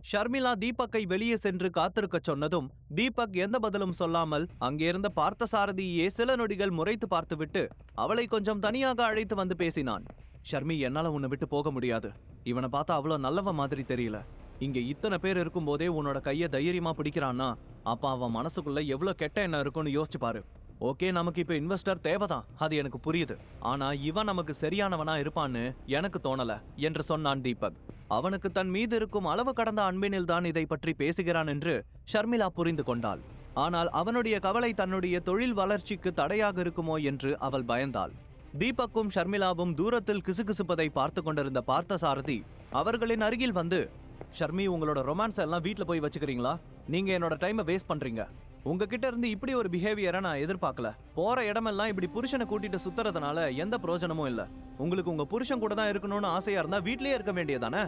ஷர்மிளா தீபக்கை வெளியே சென்று காத்திருக்கச் சொன்னதும் தீபக் எந்த பதிலும் சொல்லாமல் அங்கிருந்த பார்த்தசாரதியே சில நொடிகள் முறைத்து பார்த்துவிட்டு அவளை கொஞ்சம் தனியாக அழைத்து வந்து பேசினான். ஷர்மி, என்னால உன்னை விட்டு போக முடியாது. இவனை பார்த்தா அவ்வளோ நல்லவ மாதிரி தெரியல. இங்க இத்தனை பேர் இருக்கும் போதே உன்னோட கையை தைரியமா பிடிக்கிறான்னா அப்ப அவன் மனசுக்குள்ள எவ்வளவு கெட்ட எண்ணம் இருக்கும்னு யோசிச்சு பாரு. ஓகே, நமக்கு இப்ப இன்வெஸ்டர் தேவைதான், அது எனக்கு புரியுது. ஆனா இவன் நமக்கு சரியானவனா இருப்பான்னு எனக்கு தோணல என்று சொன்னான் தீபக். அவனுக்கு தன் மீது இருக்கும் அளவு கடந்த அன்பினில் தான் இதை பற்றி பேசுகிறான் என்று ஷர்மிளா புரிந்து கொண்டாள். ஆனால் அவனுடைய கவலை தன்னுடைய தொழில் வளர்ச்சிக்கு தடையாக இருக்குமோ என்று அவள் பயந்தாள். தீபக்கும் ஷர்மிளாவும் தூரத்தில் கிசுகிசுப்பதை பார்த்து கொண்டிருந்த பார்த்தசாரதி அவர்களின் அருகில் வந்து, ஷர்மி, உங்களோட ரொமான்ஸ் எல்லாம் வீட்டுல போய் வச்சுக்கிறீங்களா? நீங்க என்னோட டைமை வேஸ்ட் பண்றீங்க. உங்ககிட்ட இருந்து இப்படி ஒரு பிஹேவியரை நான் எதிர்பார்க்கல. போற இடமெல்லாம் இப்படி புருஷனை கூட்டிட்டு சுத்துறதுனால எந்த பிரயோஜனமும் இல்ல. உங்களுக்கு உங்க புருஷன் கூட தான் இருக்கணும்னு ஆசையா இருந்தா வீட்லயே இருக்க வேண்டியதானே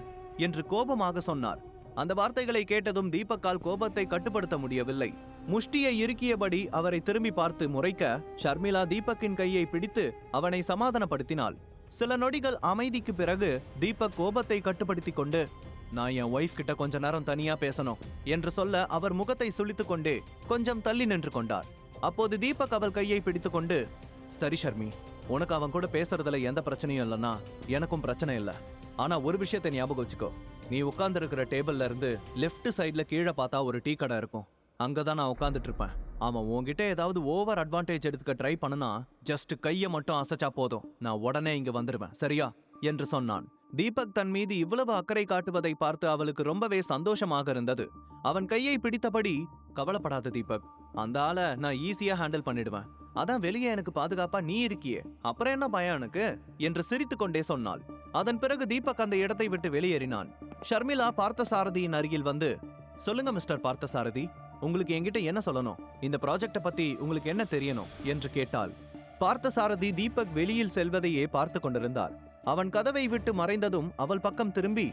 என்று கோபமாக சொன்னார். அந்த வார்த்தைகளை கேட்டதும் தீபக்கால் கோபத்தை கட்டுப்படுத்த முடியவில்லை. முஷ்டியை இறுக்கியபடி அவரை திரும்பி பார்த்து முறைக்க ஷர்மிளா தீபக்கின் கையை பிடித்து அவனை சமாதானப்படுத்தினாள். சில நொடிகள் அமைதிக்கு பிறகு தீபக் கோபத்தை கட்டுப்படுத்தி கொண்டு, நான் என் ஒய்ஃப் கிட்ட கொஞ்ச நேரம் தனியா பேசணும் என்று சொல்ல அவர் முகத்தை சுளித்துக் கொண்டே கொஞ்சம் தள்ளி நின்று கொண்டார். அப்போது தீபக் அவள் கையை பிடித்து கொண்டு, சரி ஷர்மி, உனக்கு அவன் கூட பேசுறதுல எந்த பிரச்சனையும் இல்லைன்னா எனக்கும் பிரச்சனை இல்லை. ஆனா ஒரு விஷயத்தை ஞாபகம் வச்சுக்கோ. நீ உட்கார்ந்து இருக்கிற டேபிள்ல இருந்து லெஃப்ட் சைட்ல கீழே பார்த்தா ஒரு டீ கடை இருக்கும். அங்கதான் நான் உட்காந்துட்டு இருப்பேன். அவன் உன்கிட்ட ஏதாவது ஓவர் அட்வான்டேஜ் எடுத்துக்க ட்ரை பண்ணனா ஜஸ்ட் கையை மட்டும் அசைச்சா போதும், நான் உடனே இங்க வந்துடுவேன், சரியா என்று சொன்னான். தீபக் தன் மீது இவ்வளவு அக்கறை காட்டுவதை பார்த்து அவளுக்கு ரொம்பவே சந்தோஷமாக இருந்தது. அவன் கையை பிடித்தபடி, கவலைப்படாத தீபக், அந்த ஆளை நான் ஈஸியா ஹேண்டில் பண்ணிடுவேன். அதான் வெளியே எனக்கு பாதுகாப்பா நீ இருக்கியே, அப்புறம் என்ன பயம் எனக்கு என்று சிரித்து கொண்டே சொன்னாள். அதன் பிறகு தீபக் அந்த இடத்தை விட்டு வெளியேறினான். ஷர்மிளா பார்த்தசாரதியின் அருகில் வந்து, சொல்லுங்க மிஸ்டர் பார்த்தசாரதி, உங்களுக்கு என்கிட்ட என்ன சொல்லணும்? இந்த ப்ராஜெக்ட பத்தி உங்களுக்கு என்ன தெரியணும் என்று கேட்டாள். பார்த்தசாரதி தீபக் வெளியில் செல்வதையே பார்த்து கொண்டிருந்தார். அவன் கதவை விட்டு மறைந்ததும் அவள் பக்கம் திரும்பி,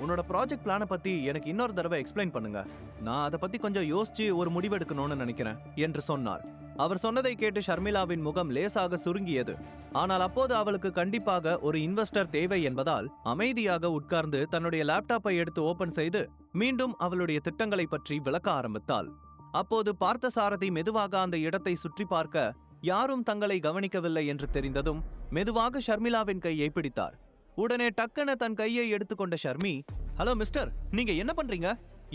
உன்னோட ப்ராஜெக்ட் பிளானை பத்தி எனக்கு இன்னொரு தடவை எக்ஸ்பிளைன் பண்ணுங்க. நான் அதை பத்தி கொஞ்சம் யோசிச்சு ஒரு முடிவெடுக்கணும்னு நினைக்கிறேன் என்று சொன்னார். அவர் சொன்னதை கேட்டு ஷர்மிளாவின் முகம் லேசாக சுருங்கியது. ஆனால் அப்போது அவளுக்கு கண்டிப்பாக ஒரு இன்வெஸ்டர் தேவை என்பதால் அமைதியாக உட்கார்ந்து தன்னுடைய லேப்டாப்பை எடுத்து ஓபன் செய்து மீண்டும் அவளுடைய திட்டங்களை பற்றி விளக்க ஆரம்பித்தாள். அப்போது பார்த்தசாரதி மெதுவாக அந்த இடத்தை சுற்றி பார்க்க யாரும் தங்களை கவனிக்கவில்லை என்று தெரிந்ததும் மெதுவாக ஷர்மிளாவின் கையை பிடித்தார். உடனே டக்கென தன் கையை எடுத்துக்கொண்ட ஷர்மி, ஹலோ மிஸ்டர், நீங்க என்ன பண்றீங்க?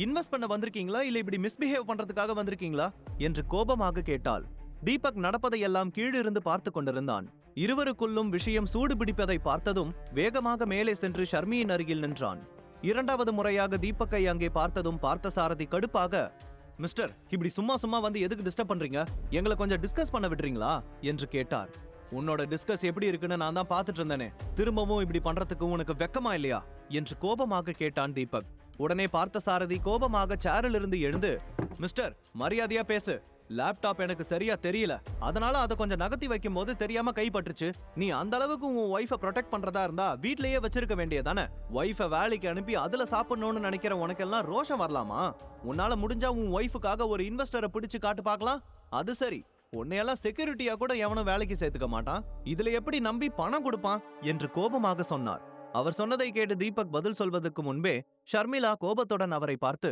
இன்வெஸ்ட் பண்ண வந்திருக்கீங்களா இல்ல இப்படி மிஸ்பிஹேவ் பண்றதுக்காக வந்திருக்கீங்களா என்று கோபமாக கேட்டாள். தீபக் நடப்பதையெல்லாம் கீழிருந்து பார்த்து கொண்டிருந்தான். இருவருக்குள்ளும் விஷயம் சூடு பிடிப்பதை பார்த்ததும் வேகமாக மேலே சென்று ஷர்மியின் அருகில் நின்றான். இரண்டாவது முறையாக தீபக்கை அங்கே பார்த்ததும் பார்த்தசாரதி கடுப்பாக, மிஸ்டர், இப்படி சும்மா சும்மா வந்து எதுக்கு டிஸ்டர்ப் பண்றீங்க? எங்களை கொஞ்சம் டிஸ்கஸ் பண்ண விடுறீங்களா என்று கேட்டார். உன்னோட டிஸ்கஸ் எப்படி இருக்குன்னு நான் தான் பார்த்துட்டு இருந்தேனே, திரும்பவும் இப்படி பண்றதுக்கு உனக்கு வெக்கமா இல்லையா என்று கோபமாக கேட்டான் தீபக். உடனே பார்த்தசாரதி கோபமாக சேரில் இருந்து எழுந்து, மிஸ்டர், மரியாதையா பேசு. லேப்டாப் எனக்கு சரியா தெரியல, அதனால அதை கொஞ்சம் நகர்த்தி வைக்கும் போது தெரியாம கைப்பற்றுச்சு. நீ அந்த அளவுக்கு உன் ஒய்ஃபை ப்ரொடெக்ட் பண்றதா இருந்தா வீட்லயே வச்சிருக்க வேண்டியதானே. ஒய்ஃபை வேலைக்கு அனுப்பி அதுல சாப்பிடணும்னு நினைக்கிற உனக்கெல்லாம் ரோஷம் வரலாமா? உன்னால முடிஞ்சா உன் ஒய்ஃபுக்காக ஒரு இன்வெஸ்டரை பிடிச்சு காட்டு பார்க்கலாம். அது சரி, உன்னையெல்லாம் செக்யூரிட்டியா கூட எவனும் வேலைக்கு சேர்த்துக்க மாட்டான். இதுல எப்படி நம்பி பணம் கொடுப்பான் என்று கோபமாக சொன்னார். அவர் சொன்னதை கேட்டு தீபக் பதில் சொல்வதற்கு முன்பே ஷர்மிளா கோபத்துடன் அவரை பார்த்து,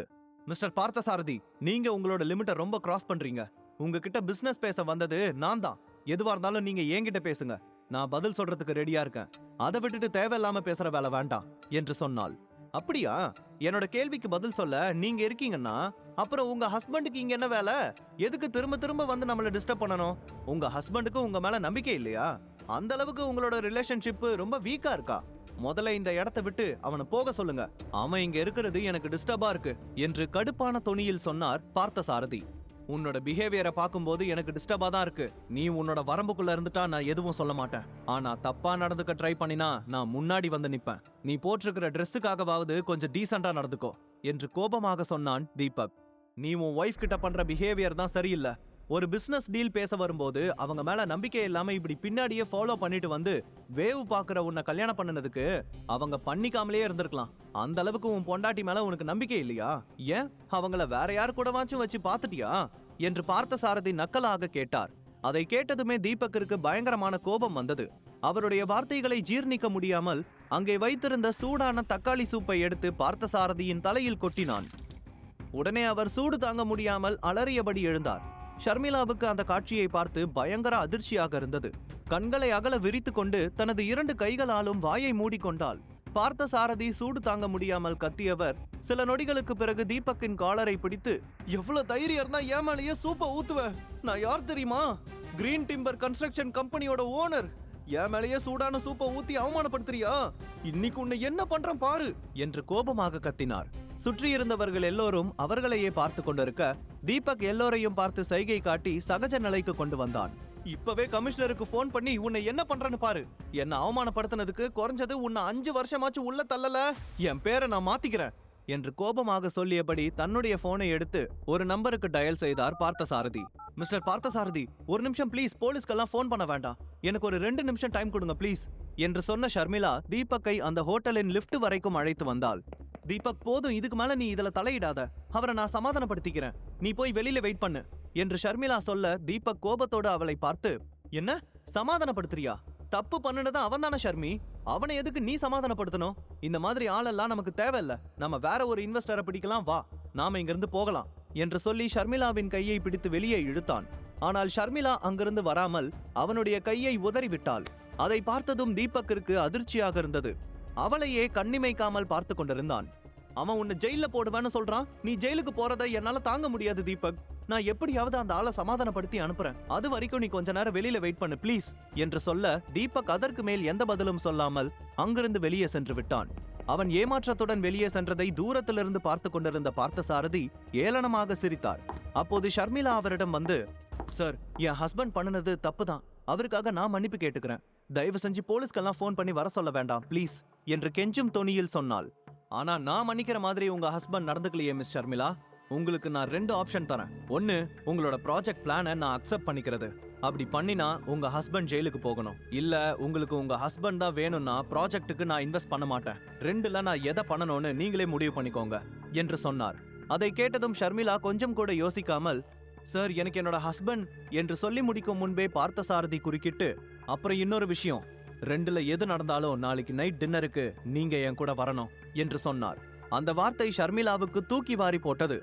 மிஸ்டர் பார்த்தசாரதி, நீங்க உங்களோட லிமிட்டை ரொம்ப கிராஸ் பண்றீங்க. உங்ககிட்ட பிசினஸ் பேச வந்தது நான் தான். எதுவா இருந்தாலும் நீங்க என்கிட்ட பேசுங்க, நான் பதில் சொல்றதுக்கு ரெடியா இருக்கேன். அதை விட்டுட்டு தேவையில்லாம பேசுற வேலை வேண்டாம் என்று சொன்னாள். அப்படியா? என்னோட கேள்விக்கு பதில் சொல்ல நீங்க இருக்கீங்கன்னா அப்புறம் உங்க ஹஸ்பண்டுக்கு இங்க என்ன வேலை? எதுக்கு திரும்ப திரும்ப வந்து நம்மள டிஸ்டர்ப் பண்ணணும்? உங்க ஹஸ்பண்டுக்கு உங்க மேல நம்பிக்கை இல்லையா? அந்த அளவுக்கு உங்களோட ரிலேஷன்ஷிப் ரொம்ப வீக்கா இருக்கா? முதல்ல இந்த இடத்தை விட்டு அவனை போக சொல்லுங்க. அவன் இங்க இருக்கிறது எனக்கு டிஸ்டர்பா இருக்கு என்று கடுப்பான தொனியில் சொன்னார் பார்த்தசாரதி. உன்னோட பிஹேவியரை பார்க்கும்போது எனக்கு டிஸ்டர்பா தான் இருக்கு. நீ உன்னோட வரம்புக்குள்ள இருந்துட்டா நான் எதுவும் சொல்ல மாட்டேன். ஆனா தப்பா நடந்துக்க ட்ரை பண்ணினா நான் முன்னாடி வந்து நிப்பேன். நீ போட்டிருக்கிற ட்ரெஸ்ஸுக்காகவாவது கொஞ்சம் டீசெண்டா நடந்துக்கோ என்று கோபமாக சொன்னான் தீபக். நீ உன் ஒய்ஃப் கிட்ட பண்ற பிஹேவியர் தான் சரியில்லை. ஒரு பிசினஸ் டீல் பேச வரும்போது அவங்க மேல நம்பிக்கை இல்லாம இப்படி பின்னாடியே ஃபாலோ பண்ணிட்டு வந்து வேவு பாக்குற உன்னை கல்யாணம் பண்ணனதுக்கு அவங்க பண்ணிக்காமலே இருந்திருக்கலாம். அந்த அளவுக்கு உன் பொண்டாட்டி மேல உனக்கு நம்பிக்கை இல்லையா? ஏன் அவங்கள வேற யாரு கூடவாச்சும் வச்சு பாத்துட்டியா என்று பார்த்தசாரதி நக்கலாக கேட்டார். அதை கேட்டதுமே தீபக்கிற்கு பயங்கரமான கோபம் வந்தது. அவருடைய வார்த்தைகளை ஜீர்ணிக்க முடியாமல் அங்கே வைத்திருந்த சூடான தக்காளி சூப்பை எடுத்து பார்த்தசாரதியின் தலையில் கொட்டினான். உடனே அவர் சூடு தாங்க முடியாமல் அலறியபடி எழுந்தார். ஷர்மிளாவுக்கு அந்த காட்சியை பார்த்து பயங்கர அதிர்ச்சியாக இருந்தது. கண்களை அகல விரித்து கொண்டு தனது 2 கைகளாலும் வாயை மூடிக்கொண்டாள். பார்த்தசாரதி சூடு தாங்க முடியாமல் கத்தியவர் சில நொடிகளுக்கு பிறகு தீபக்கின் காலரை பிடித்து, எவ்வளவு தைரியம் இருந்தா ஏமாலேயே சூப்பை ஊத்துவ? நான் யார் தெரியுமா? கிரீன் டிம்பர் கன்ஸ்ட்ரக்ஷன் கம்பெனியோட ஓனர். என் மேலேயே சூடான சூப்பை ஊத்தி அவமானப்படுத்துறியா? இன்னைக்கு உன்னை என்ன பண்றேன் பாரு என்று கோபமாக கத்தினார். சுற்றியிருந்தவர்கள் எல்லோரும் அவர்களையே பார்த்து கொண்டிருக்க தீபக் எல்லோரையும் பார்த்து சைகை காட்டி சகஜ நிலைக்கு கொண்டு வந்தான். இப்பவே கமிஷனருக்கு போன் பண்ணி உன்னை என்ன பண்றேன்னு பாரு. என்ன அவமானப்படுத்தினதுக்கு குறைஞ்சது உன்னை 5 வருஷமாச்சும் உள்ள தள்ளல. என் பேரை நான் மாத்திக்கிறேன் என்று கோபமாக சொல்லியபடி தன்னுடைய போனை எடுத்து ஒரு நம்பருக்கு டயல் செய்தார் பார்த்தசாரதி. மிஸ்டர் பார்த்தசாரதி, ஒரு நிமிஷம் ப்ளீஸ், போலீஸ்க்கெல்லாம் போன் பண்ண வேண்டாம், எனக்கு ஒரு 2 நிமிஷம் டைம் கொடுங்க ப்ளீஸ் என்று சொன்ன ஷர்மிளா தீபக்கை அந்த ஹோட்டலின் லிஃப்ட் வரைக்கும் அழைத்து வந்தாள். தீபக், போதும், இதுக்கு மேல நீ இதுல தலையிடாத, அவரை நான் சமாதானப்படுத்திக்கிறேன், நீ போய் வெளியில வெயிட் பண்ணு என்று ஷர்மிளா சொல்ல தீபக் கோபத்தோடு அவளை பார்த்து, என்ன சமாதானப்படுத்துறியா? தப்பு பண்ணுனது அவன் தானே ஷர்மி, அவனை எதுக்கு நீ சமாதானப்படுத்தணும்? இந்த மாதிரி ஆளெல்லாம் நமக்கு தேவையில்ல, நம்ம வேற ஒரு இன்வெஸ்டரை பிடிக்கலாம், வா நாம இங்கிருந்து போகலாம் என்று சொல்லி ஷர்மிளாவின் கையை பிடித்து வெளியே இழுத்தான். ஆனால் ஷர்மிளா அங்கிருந்து வராமல் அவனுடைய கையை உதறிவிட்டாள். அதை பார்த்ததும் தீபக்கிற்கு அதிர்ச்சியாக இருந்தது. அவளையே கண்ணிமைக்காமல் பார்த்து கொண்டிருந்தான். அவன் உன்னை ஜெயில போடுவேன்னு சொல்றான், நீ ஜெயிலுக்கு போறதை என்னால தாங்க முடியாது தீபக், நான் எப்படியாவது அந்த ஆளை சமாதானப்படுத்தி அனுப்புறேன், அது வரைக்கும் நீ கொஞ்ச நேரம் வெளியில வெயிட் பண்ணு ப்ளீஸ் என்று சொல்ல தீபக் அதற்கு மேல் எந்த பதிலும் சொல்லாமல் அங்கிருந்து வெளியே சென்று விட்டான். அவன் ஏமாற்றத்துடன் வெளியே சென்றதை தூரத்திலிருந்து பார்த்து கொண்டிருந்த பார்த்தசாரதி ஏளனமாக சிரித்தார். அப்போது ஷர்மிளா அவரிடம் வந்து, சார், என் ஹஸ்பண்ட் பண்ணினது தப்புதான், அவருக்காக நான் மன்னிப்பு கேட்டுக்கிறேன், தயவு செஞ்சு போலீஸ்க்கெல்லாம் போன் பண்ணி வர சொல்ல வேண்டாம் ப்ளீஸ் என்று கெஞ்சும் தொனியில் சொன்னாள். ஆனா நான் மன்னிக்கிற மாதிரி உங்க ஹஸ்பண்ட் நடந்துக்கலையே மிஸ் ஷர்மிளா, உங்களுக்கு நான் 2 ஆப்ஷன் தரேன். ஒன்னு, உங்களோட ப்ராஜெக்ட் பிளானை நான் அக்செப்ட் பண்ணிக்கிறது, அப்படி பண்ணினா உங்க ஹஸ்பண்ட் ஜெயிலுக்கு போகணும். இல்ல உங்களுக்கு உங்க ஹஸ்பண்ட் தான் வேணும்னா ப்ராஜெக்ட்டுக்கு நான் இன்வெஸ்ட் பண்ண மாட்டேன். 2ல நான் எதை பண்ணணும்னு நீங்களே முடிவு பண்ணிக்கோங்க என்று சொன்னார். அதை கேட்டதும் ஷர்மிளா கொஞ்சம் கூட யோசிக்காமல், சார், எனக்கு என்னோட ஹஸ்பண்ட் என்று சொல்லி முடிக்கும் முன்பே பார்த்தசாரதி குறுக்கிட்டு, அப்புறம் இன்னொரு விஷயம், 2ல எது நடந்தாலும் நாளைக்கு நைட் டின்னருக்கு நீங்க என் கூட வரணும் என்று சொன்னார். அந்த வார்த்தை ஷர்மிளாவுக்கு தூக்கி வாரி போட்டது.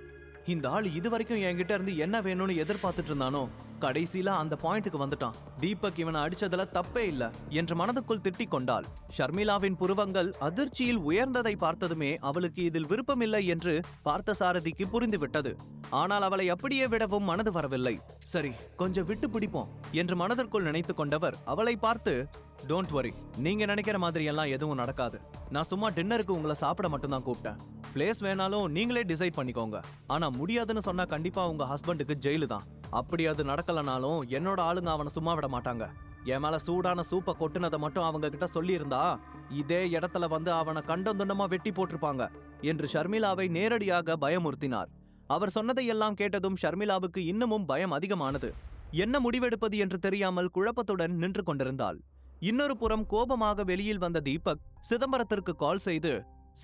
இந்த ஆள் இதுவரைக்கும் என்கிட்ட இருந்து என்ன வேணும்னு எதிர்பார்த்துட்டு இருந்தானோ, கடைசியில அந்த பாயிண்ட்டுக்கு வந்துட்டான். தீபக் இவனை அடிச்சதுல தப்பே இல்ல என்று மனதுக்குள் திட்டிக் கொண்டாள். ஷர்மிளாவின் புருவங்கள் அதிர்ச்சியில் உயர்ந்ததை பார்த்ததுமே அவளுக்கு இதில் விருப்பமில்லை என்று பார்த்தசாரதிக்கு புரிந்துவிட்டது. ஆனால் அவளை அப்படியே விடவும் மனது வரவில்லை. சரி, கொஞ்சம் விட்டு பிடிப்போம் என்று மனதிற்குள் நினைத்து கொண்டவர் அவளை பார்த்து, டோன்ட் வரி, நீங்க நினைக்கிற மாதிரி எல்லாம் எதுவும் நடக்காது, நான் சும்மா டின்னருக்கு உங்களை சாப்பிட மட்டும்தான் கூப்பிட்டேன், பிளேஸ் வேணாலும் நீங்களே டிசைட் பண்ணிக்கோங்க, ஆனா முடியாதுன்னு சொன்னா கண்டிப்பா உங்க ஹஸ்பண்டுக்கு ஜெயிலு தான், அப்படி அது நடக்கலனாலும் என்னோட ஆளுங்க அவனை சும்மா விட மாட்டாங்க, என் மேல சூடான சூப்பை கொட்டுனதை மட்டும் அவங்க கிட்ட சொல்லி இருந்தா இதே இடத்துல வந்து அவனை கண்டந்துண்டமா வெட்டி போட்டிருப்பாங்க என்று ஷர்மிளாவை நேரடியாக பயமுறுத்தினார். அவர் சொன்னதையெல்லாம் கேட்டதும் ஷர்மிளாவுக்கு இன்னமும் பயம் அதிகமானது. என்ன முடிவெடுப்பது என்று தெரியாமல் குழப்பத்துடன் நின்று கொண்டிருந்தாள். இன்னொரு புறம் கோபமாக வெளியில் வந்த தீபக் சிதம்பரத்திற்கு கால் செய்து,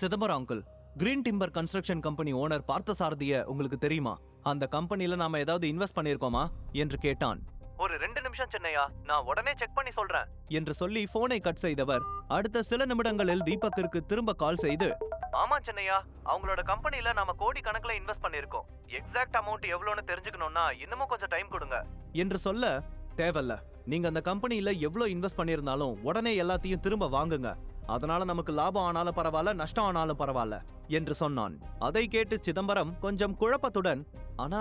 Chidambaram uncle, green timber construction company owner பார்த்தசாரதிய உங்களுக்கு தெரியுமா? அந்த கம்பெனில நாம ஏதாவது இன்வெஸ்ட் பண்ணிருக்கோமா என்று கேட்டான். ஒரு 2 நிமிஷம் சென்னையா, நான் உடனே செக் பண்ணி சொல்றேன் என்று சொல்லி போனை கட் செய்தவர் அடுத்த சில நிமிடங்களில் தீபக்கிற்கு திரும்ப கால் செய்து, ஆமா சென்னையா, அவங்களோட கம்பெனில நாம கோடி கணக்குல இன்வெஸ்ட் பண்ணிருக்கோம், எக்ஸாக்ட் அமௌண்ட் எவ்வளவுன்னு தெரிஞ்சுக்கணும்னா இன்னமும் கொஞ்சம் டைம் கொடுங்க என்று சொல்ல, தேவையில்ல, நீங்க அந்த கம்பெனில எவ்வளவு இன்வெஸ்ட் பண்ணிருந்தாலும் உடனே எல்லாத்தையும் திரும்ப வாங்குங்க, அதனால நமக்கு லாபம் ஆனாலும் பரவாயில்ல, நஷ்டம் ஆனாலும் பரவாயில்ல என்று சொன்னான். அதை கேட்டு சிதம்பரம் கொஞ்சம் குழப்பத்துடன், ஆனா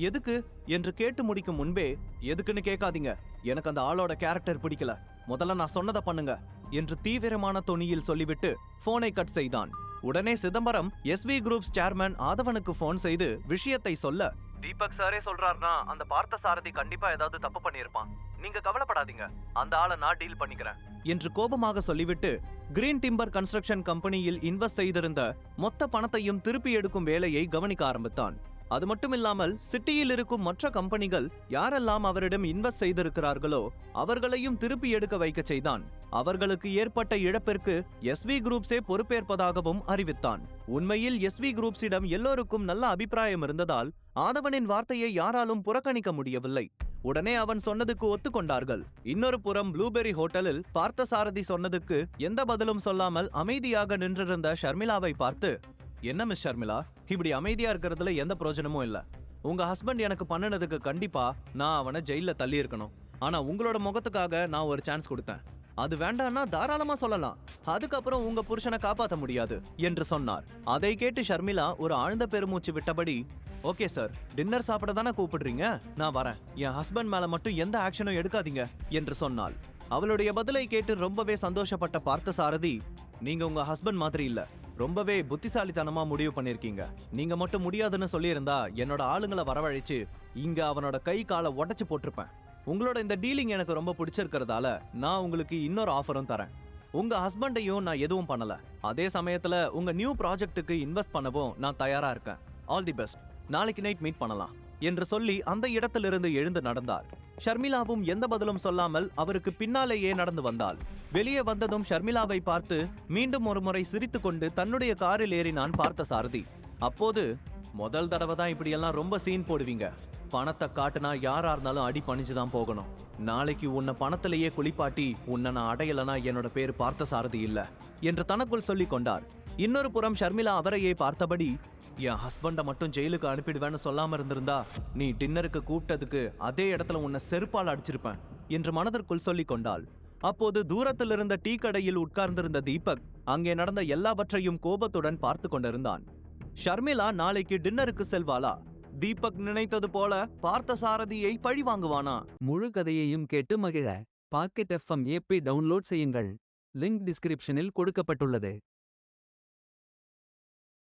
எதுக்கு என்று கேட்டு முடிக்கும் முன்பே, எதுக்குன்னு கேட்காதீங்க, எனக்கு அந்த ஆளோட கேரக்டர் பிடிக்கல, முதல்ல நான் சொன்னதை பண்ணுங்க என்று தீவிரமான தொனியில் சொல்லிவிட்டு போனை கட் செய்தான். உடனே சிதம்பரம் எஸ்வி குரூப்ஸ் சேர்மன் ஆதவனுக்கு போன் செய்து விஷயத்தை சொல்ல, தீபக் சாரே சொல்றாருனா அந்த பார்த்தசாரதி கண்டிப்பா ஏதாவது தப்பு பண்ணிருப்பான், நீங்க கவலைப்படாதீங்க, அந்த ஆளை நான் டீல் பண்ணிக்கிறேன் என்று கோபமாக சொல்லிவிட்டு கிரீன் டிம்பர் கன்ஸ்ட்ரக்ஷன் கம்பெனியில் இன்வெஸ்ட் செய்திருந்த மொத்த பணத்தையும் திருப்பி எடுக்கும் வேலையை கவனிக்க ஆரம்பித்தான். அது மட்டுமில்லாமல் சிட்டியில் இருக்கும் மற்ற கம்பெனிகள் யாரெல்லாம் அவரிடம் இன்வெஸ்ட் செய்திருக்கிறார்களோ அவர்களையும் திருப்பி எடுக்க வைக்க செய்தான். அவர்களுக்கு ஏற்பட்ட இழப்பிற்கு எஸ்வி குரூப்ஸே பொறுப்பேற்பதாகவும் அறிவித்தான். உண்மையில் எஸ்வி குரூப்ஸிடம் எல்லோருக்கும் நல்ல அபிப்பிராயம் இருந்ததால் ஆதவனின் வார்த்தையை யாராலும் புறக்கணிக்க முடியவில்லை. உடனே அவன் சொன்னதுக்கு ஒத்துக்கொண்டார்கள். இன்னொரு புறம் ப்ளூபெர்ரி ஹோட்டலில் பார்த்தசாரதி சொன்னதுக்கு எந்த பதிலும் சொல்லாமல் அமைதியாக நின்றிருந்த ஷர்மிளாவை பார்த்து, என்ன மிஸ் ஷர்மிளா, இப்படி அமைதியா இருக்கிறதுல எந்த பிரயோஜனமும் இல்ல. உங்க ஹஸ்பண்ட் எனக்கு பண்ணினதுக்கு கண்டிப்பா நான் அவனை ஜெயில தள்ளி இருக்கணும். ஆனா உங்களோட முகத்துக்காக நான் ஒரு சான்ஸ் கொடுத்தேன். அது வேண்டான்னா தாராளமா சொல்லலாம். அதுக்கப்புறம் உங்க புருஷனை காப்பாற்ற முடியாது என்று சொன்னார். அதை கேட்டு ஷர்மிளா ஒரு ஆழ்ந்த பெருமூச்சு விட்டபடி, ஓகே சார், டின்னர் சாப்பிட தானே கூப்பிடுறீங்க, நான் வரேன். என் ஹஸ்பண்ட் மேல மட்டும் எந்த ஆக்ஷனும் எடுக்காதீங்க என்று சொன்னாள். அவளுடைய பதிலை கேட்டு ரொம்பவே சந்தோஷப்பட்ட பார்த்தசாரதி, நீங்க உங்க ஹஸ்பண்ட் மாதிரி இல்ல, ரொம்பவே புத்திசாலித்தனமா முடிவு பண்ணிருக்கீங்க. நீங்க மட்டும் முடியாதுன்னு சொல்லியிருந்தா என்னோட ஆளுங்களை வரவழைச்சு இங்க அவனோட கை காலை உடைச்சு போட்டிருப்பேன். உங்களோட இந்த டீலிங் எனக்கு ரொம்ப பிடிச்சிருக்கிறதால நான் உங்களுக்கு இன்னொரு ஆஃபரும் தரேன். உங்க ஹஸ்பண்டையும் நான் எதுவும் பண்ணல. அதே சமயத்துல உங்க நியூ ப்ராஜெக்ட்டுக்கு இன்வெஸ்ட் பண்ணவும் நான் தயாரா இருக்கேன். All the best. நாளைக்கு நைட் மீட் பண்ணலாம் என்று சொல்லி அந்த இடத்திலிருந்து எழுந்து நடந்தார். ஷர்மிளாவும் எந்த பதிலும் சொல்லாமல் அவருக்கு பின்னாலேயே நடந்து வந்தாள். வெளியே வந்ததும் ஷர்மிளாவை பார்த்து மீண்டும் ஒரு முறை சிரித்துக்கொண்டு தன்னுடைய காரில் ஏறினான் பார்த்தசாரதி. அப்போது, முதல் தடவை தான் இப்படியெல்லாம் ரொம்ப சீன் போடுவீங்க. பணத்தை காட்டுனா யாரா இருந்தாலும் அடி பணிஞ்சுதான் போகணும். நாளைக்கு உன்னை பணத்திலேயே குளிப்பாட்டி உன்னை நான் அடையலனா என்னோட பேரு பார்த்தசாரதி இல்ல என்று தனக்குள் சொல்லிக் கொண்டார். இன்னொரு புறம் ஷர்மிளா அவரையே பார்த்தபடி, என் ஹஸ்பண்டை மட்டும் ஜெயிலுக்கு அனுப்பிடுவேன்னு சொல்லாம இருந்திருந்தா நீ டின்னருக்கு கூப்பிட்டதுக்கு அதே இடத்துல உன்னை செருப்பால் அடிச்சிருப்பேன் என்று மனதிற்குள் சொல்லிக் கொண்டாள். அப்போது தூரத்தில் இருந்த டீ கடையில் உட்கார்ந்திருந்த தீபக் அங்கே நடந்த எல்லாவற்றையும் கோபத்துடன் பார்த்து கொண்டிருந்தான். ஷர்மிளா நாளைக்கு டின்னருக்கு செல்வாளா? தீபக் நினைத்தது போல பார்த்தசாரதியை பழி வாங்குவானா? முழு கதையையும் கேட்டு மகிழ பாக்கெட் FM ஏபி டவுன்லோட் செய்யுங்கள். லிங்க் டிஸ்கிரிப்ஷனில் கொடுக்கப்பட்டுள்ளது.